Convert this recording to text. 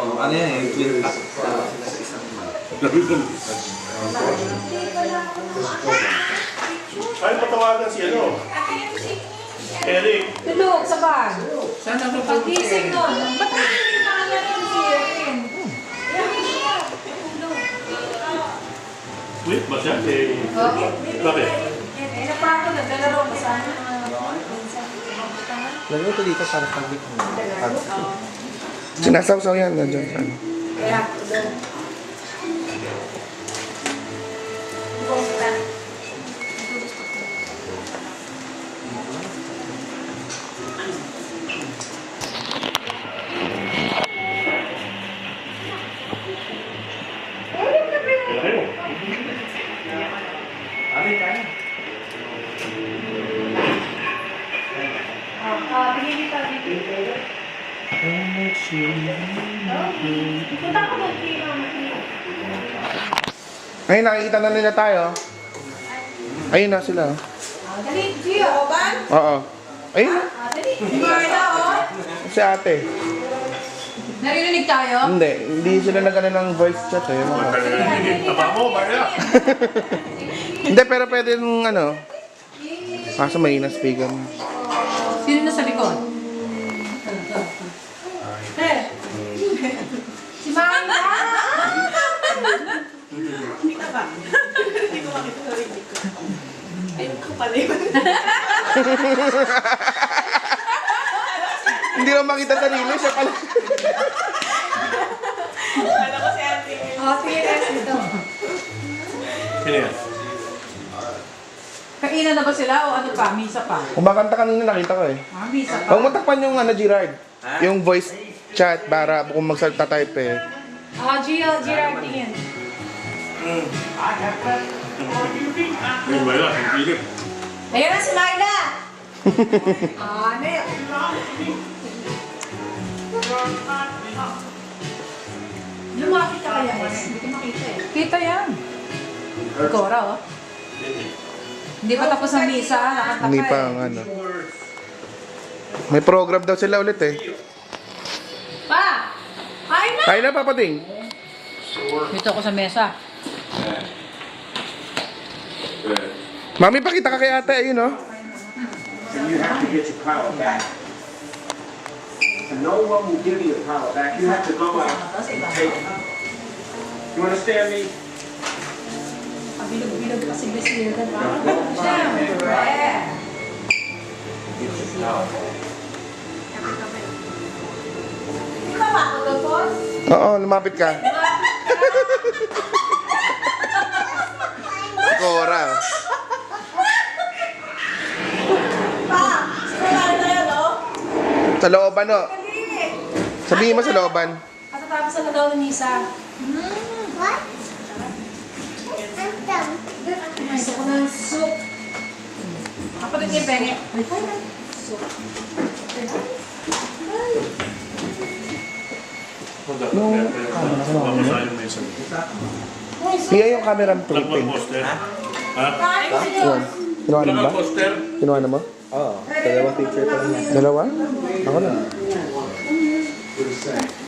ano yan eh, twin cut. Ay, patawagan si ano? Eric. Tulog sa bar. Saan ako Pag-ising nun. Ba't hindi na natin si Erin? Wait ba siya? Eh, Okay. bakit? Eh, napato na. Dalaro ko sana. Lalo ito dito para pag-dik mo. Sinasawsaw yan, nandiyan sa ano. Kaya, tulog. Kumusta? Kailangan mo. Pinili ka dito. Punta ko doon kay Mama. Ay, nakikita na nila tayo. Ayun na sila. Dali, Gio. Oban? Oo. Ayun na. Dali. Marla, oh. Si ate. Naririnig tayo? Hindi sila nagano ng voice chat eh. Taba mo, Maria. Hindi, pero pwede nung ano. Kaso may na-speaker. Sino na sa likod? Si Mama! Kita ba? Hindi ko makita sa rin ko. Ayun ko pala yun. Hindi naman makita sarili siya pala. Kala ko si ate. Oh, sige, dito. Sino yan? Kainan na ba sila o ano pa? Misa pa? Kumakanta kanina nakita ko eh. Misa pa. Huwag mo takpan yung ano, Gerard. Yung voice chat para kung magsalita type eh. Gerard tingin. Ayun ba yun? Ang pilip. Ayun na si Marla! Ano yun? Lumapit ka kaya, Mas? Hindi ko makita eh. Kita yan. Cora, oh. Hindi pa tapos ang misa, nakanta Hindi pa eh. ang ano. May program daw sila ulit eh. Pa! Kain na! Kaya na papating. Dito ako sa mesa. Mami, pakita ka kay ate. Ayun oh. And you have to get your power back. And no one will give you your power back. You have to go out and take it. You understand me? Bilog-bilog kasi besiyo ka ba? Get your power back. Hindi ka ba ako doon, boss? Oo, lumapit ka. Cora. Pa! Saan tayo, no? Sa looban no. Sabihin mo sa looban. Katatapos na daw ng misa. What? Gusto ko ng soup. Kapatid niya, Penge. Soup. Mamasahin mo yung sabi. Hiya yung camera mo. Plug mo ang poster. Ha? Kain ko sila. Kinuha na Plug ba? ang poster. Kinuha na mo? Oo, dalawang picture pa lang yan. Dalawa? Ako na.